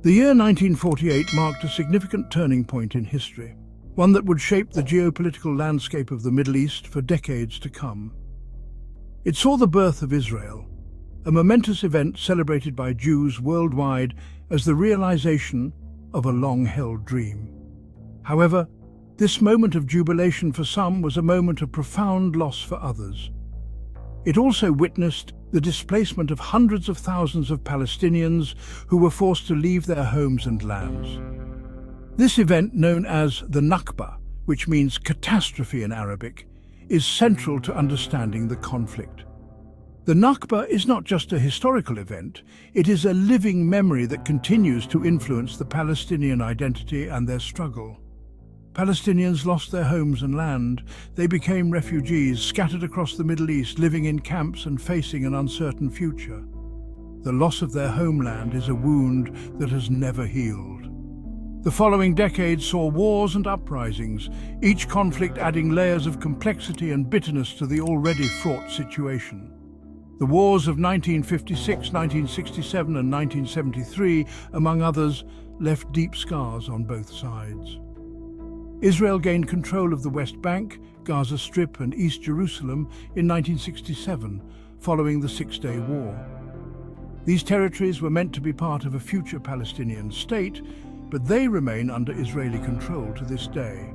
The year 1948 marked a significant turning point in history, one that would shape the geopolitical landscape of the Middle East for decades to come. It saw the birth of Israel, a momentous event celebrated by Jews worldwide as the realization of a long-held dream. However, this moment of jubilation for some was a moment of profound loss for others. It also witnessed the displacement of hundreds of thousands of Palestinians who were forced to leave their homes and lands. This event, known as the Nakba, which means catastrophe in Arabic, is central to understanding the conflict. The Nakba is not just a historical event, it is a living memory that continues to influence the Palestinian identity and their struggle. Palestinians lost their homes and land. They became refugees, scattered across the Middle East, living in camps and facing an uncertain future. The loss of their homeland is a wound that has never healed. The following decades saw wars and uprisings, each conflict adding layers of complexity and bitterness to the already fraught situation. The wars of 1956, 1967 and 1973, among others, left deep scars on both sides. Israel gained control of the West Bank, Gaza Strip and East Jerusalem in 1967, following the Six-Day War. These territories were meant to be part of a future Palestinian state, but they remain under Israeli control to this day.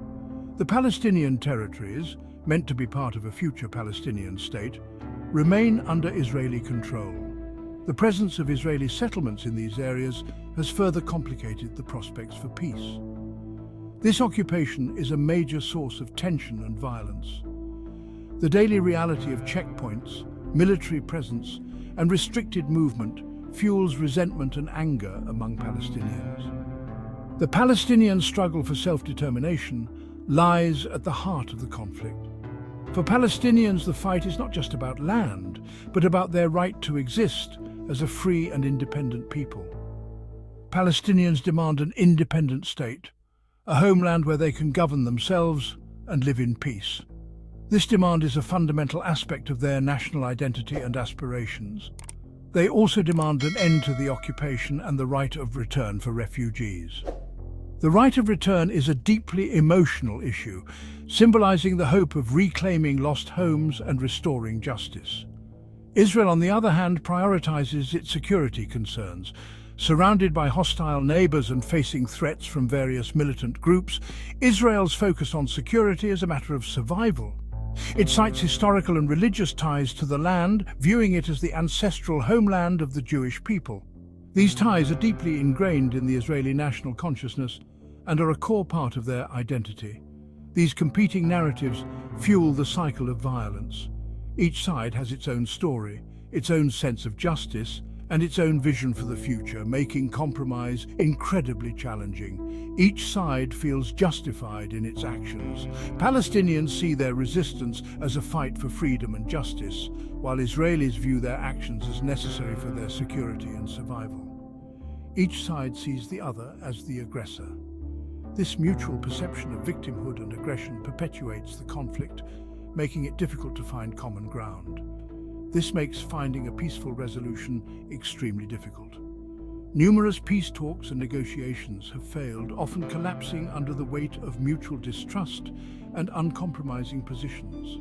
The Palestinian territories, meant to be part of a future Palestinian state, remain under Israeli control. The presence of Israeli settlements in these areas has further complicated the prospects for peace. This occupation is a major source of tension and violence. The daily reality of checkpoints, military presence, and restricted movement fuels resentment and anger among Palestinians. The Palestinian struggle for self-determination lies at the heart of the conflict. For Palestinians, the fight is not just about land, but about their right to exist as a free and independent people. Palestinians demand an independent state, a homeland where they can govern themselves and live in peace. This demand is a fundamental aspect of their national identity and aspirations. They also demand an end to the occupation and the right of return for refugees. The right of return is a deeply emotional issue, symbolizing the hope of reclaiming lost homes and restoring justice. Israel, on the other hand, prioritizes its security concerns. Surrounded by hostile neighbors and facing threats from various militant groups, Israel's focus on security is a matter of survival. It cites historical and religious ties to the land, viewing it as the ancestral homeland of the Jewish people. These ties are deeply ingrained in the Israeli national consciousness and are a core part of their identity. These competing narratives fuel the cycle of violence. Each side has its own story, its own sense of justice, and its own vision for the future, making compromise incredibly challenging. Each side feels justified in its actions. Palestinians see their resistance as a fight for freedom and justice, while Israelis view their actions as necessary for their security and survival. Each side sees the other as the aggressor. This mutual perception of victimhood and aggression perpetuates the conflict, making it difficult to find common ground. This makes finding a peaceful resolution extremely difficult. Numerous peace talks and negotiations have failed, often collapsing under the weight of mutual distrust and uncompromising positions.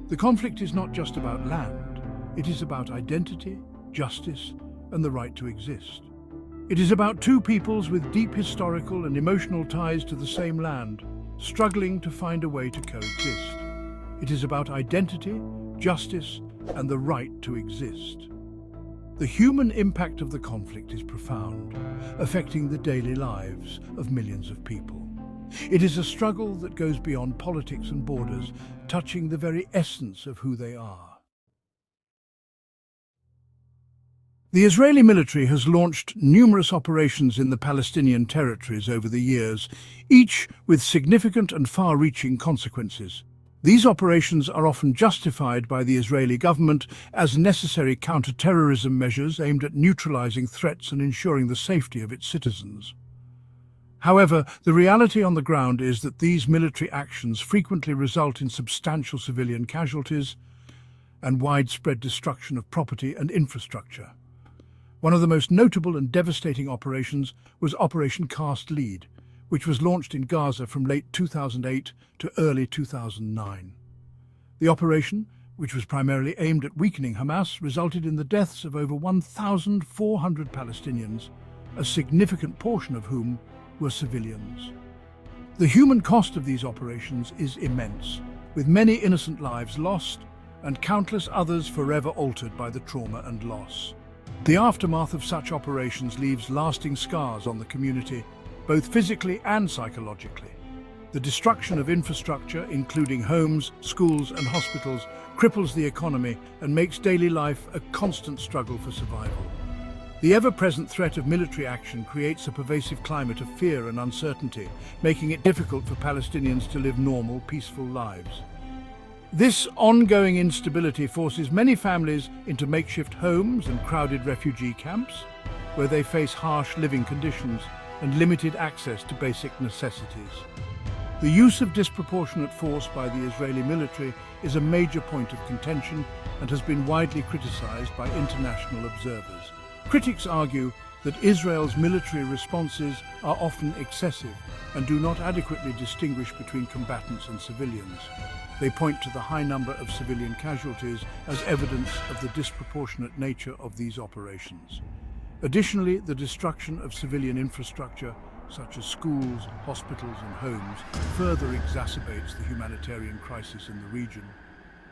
The conflict is not just about land, it is about identity, justice, and the right to exist. It is about two peoples with deep historical and emotional ties to the same land, struggling to find a way to coexist. It is about identity, justice, and the right to exist. The human impact of the conflict is profound, affecting the daily lives of millions of people. It is a struggle that goes beyond politics and borders, touching the very essence of who they are. The Israeli military has launched numerous operations in the Palestinian territories over the years, each with significant and far-reaching consequences. These operations are often justified by the Israeli government as necessary counter-terrorism measures aimed at neutralizing threats and ensuring the safety of its citizens. However, the reality on the ground is that these military actions frequently result in substantial civilian casualties and widespread destruction of property and infrastructure. One of the most notable and devastating operations was Operation Cast Lead, which was launched in Gaza from late 2008 to early 2009. The operation, which was primarily aimed at weakening Hamas, resulted in the deaths of over 1,400 Palestinians, a significant portion of whom were civilians. The human cost of these operations is immense, with many innocent lives lost and countless others forever altered by the trauma and loss. The aftermath of such operations leaves lasting scars on the community, both physically and psychologically. The destruction of infrastructure, including homes, schools and hospitals, cripples the economy and makes daily life a constant struggle for survival. The ever-present threat of military action creates a pervasive climate of fear and uncertainty, making it difficult for Palestinians to live normal, peaceful lives. This ongoing instability forces many families into makeshift homes and crowded refugee camps, where they face harsh living conditions and limited access to basic necessities. The use of disproportionate force by the Israeli military is a major point of contention and has been widely criticized by international observers. Critics argue that Israel's military responses are often excessive and do not adequately distinguish between combatants and civilians. They point to the high number of civilian casualties as evidence of the disproportionate nature of these operations. Additionally, the destruction of civilian infrastructure, such as schools, hospitals and homes, further exacerbates the humanitarian crisis in the region.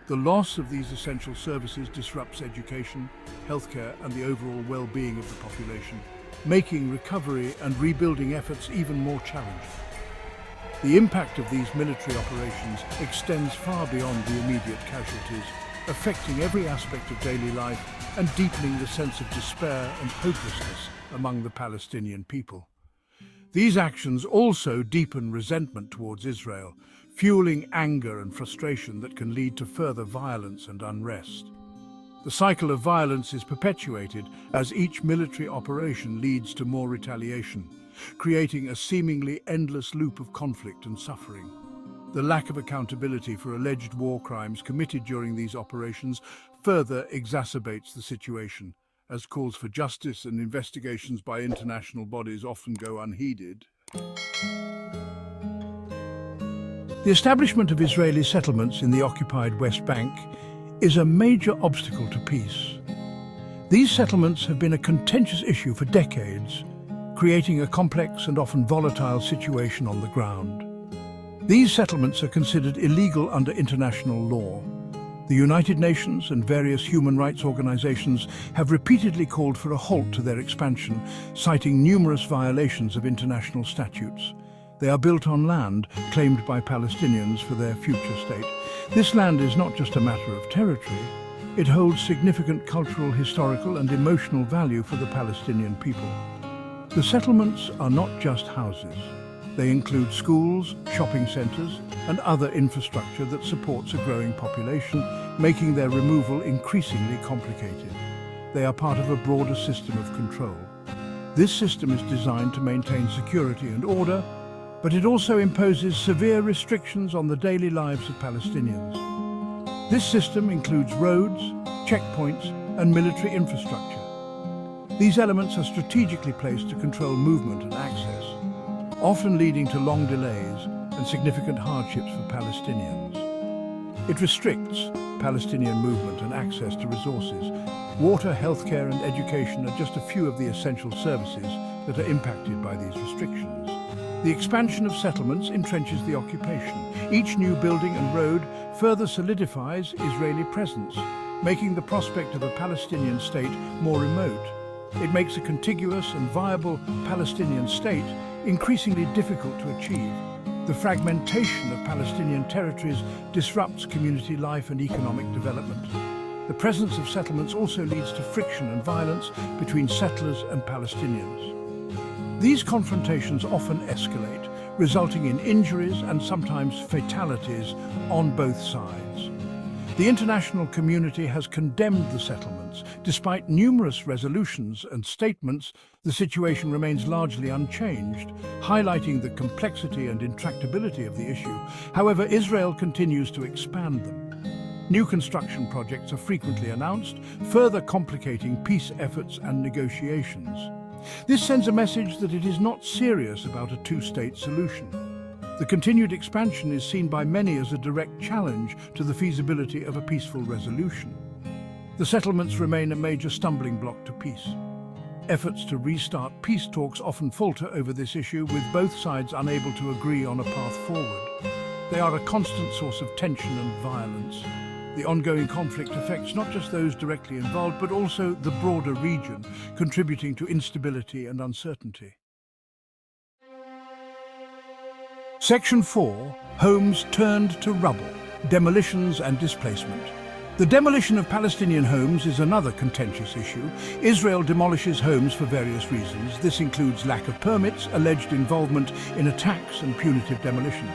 The loss of these essential services disrupts education, healthcare and the overall well-being of the population, making recovery and rebuilding efforts even more challenging. The impact of these military operations extends far beyond the immediate casualties, affecting every aspect of daily life and deepening the sense of despair and hopelessness among the Palestinian people. These actions also deepen resentment towards Israel, fueling anger and frustration that can lead to further violence and unrest. The cycle of violence is perpetuated as each military operation leads to more retaliation, creating a seemingly endless loop of conflict and suffering. The lack of accountability for alleged war crimes committed during these operations further exacerbates the situation, as calls for justice and investigations by international bodies often go unheeded. The establishment of Israeli settlements in the occupied West Bank is a major obstacle to peace. These settlements have been a contentious issue for decades, creating a complex and often volatile situation on the ground. These settlements are considered illegal under international law. The United Nations and various human rights organizations have repeatedly called for a halt to their expansion, citing numerous violations of international statutes. They are built on land claimed by Palestinians for their future state. This land is not just a matter of territory. It holds significant cultural, historical and emotional value for the Palestinian people. The settlements are not just houses. They include schools, shopping centers and other infrastructure that supports a growing population, making their removal increasingly complicated. They are part of a broader system of control. This system is designed to maintain security and order, but it also imposes severe restrictions on the daily lives of Palestinians. This system includes roads, checkpoints and military infrastructure. These elements are strategically placed to control movement and access, often leading to long delays and significant hardships for Palestinians. It restricts Palestinian movement and access to resources. Water, healthcare and education are just a few of the essential services that are impacted by these restrictions. The expansion of settlements entrenches the occupation. Each new building and road further solidifies Israeli presence, making the prospect of a Palestinian state more remote. It makes a contiguous and viable Palestinian state increasingly difficult to achieve. The fragmentation of Palestinian territories disrupts community life and economic development. The presence of settlements also leads to friction and violence between settlers and Palestinians. These confrontations often escalate, resulting in injuries and sometimes fatalities on both sides. The international community has condemned the settlements. Despite numerous resolutions and statements, the situation remains largely unchanged, highlighting the complexity and intractability of the issue. However, Israel continues to expand them. New construction projects are frequently announced, further complicating peace efforts and negotiations. This sends a message that it is not serious about a two-state solution. The continued expansion is seen by many as a direct challenge to the feasibility of a peaceful resolution. The settlements remain a major stumbling block to peace. Efforts to restart peace talks often falter over this issue, with both sides unable to agree on a path forward. They are a constant source of tension and violence. The ongoing conflict affects not just those directly involved, but also the broader region, contributing to instability and uncertainty. Section 4. Homes turned to rubble, demolitions and displacement. The demolition of Palestinian homes is another contentious issue. Israel demolishes homes for various reasons. This includes lack of permits, alleged involvement in attacks and punitive demolitions.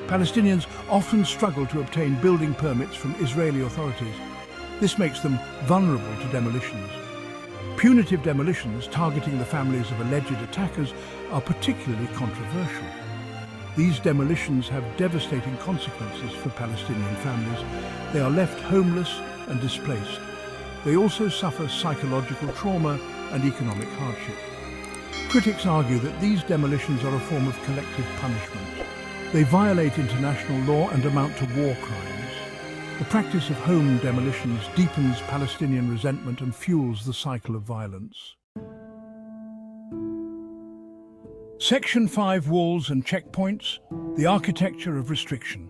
Palestinians often struggle to obtain building permits from Israeli authorities. This makes them vulnerable to demolitions. Punitive demolitions targeting the families of alleged attackers are particularly controversial. These demolitions have devastating consequences for Palestinian families. They are left homeless and displaced. They also suffer psychological trauma and economic hardship. Critics argue that these demolitions are a form of collective punishment. They violate international law and amount to war crimes. The practice of home demolitions deepens Palestinian resentment and fuels the cycle of violence. Section 5. Walls and checkpoints, the architecture of restriction.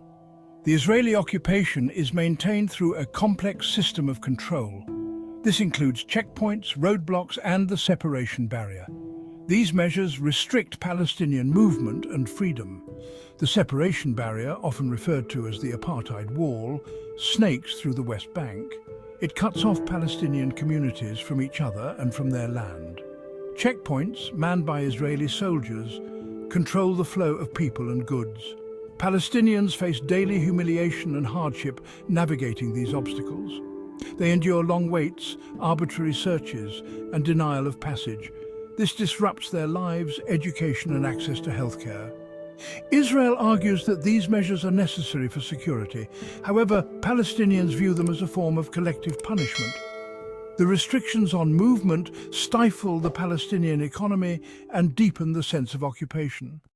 The Israeli occupation is maintained through a complex system of control. This includes checkpoints, roadblocks, and the separation barrier. These measures restrict Palestinian movement and freedom. The separation barrier, often referred to as the apartheid wall, snakes through the West Bank. It cuts off Palestinian communities from each other and from their land. Checkpoints, manned by Israeli soldiers, control the flow of people and goods. Palestinians face daily humiliation and hardship navigating these obstacles. They endure long waits, arbitrary searches, and denial of passage. This disrupts their lives, education, and access to healthcare. Israel argues that these measures are necessary for security. However, Palestinians view them as a form of collective punishment. The restrictions on movement stifle the Palestinian economy and deepen the sense of occupation.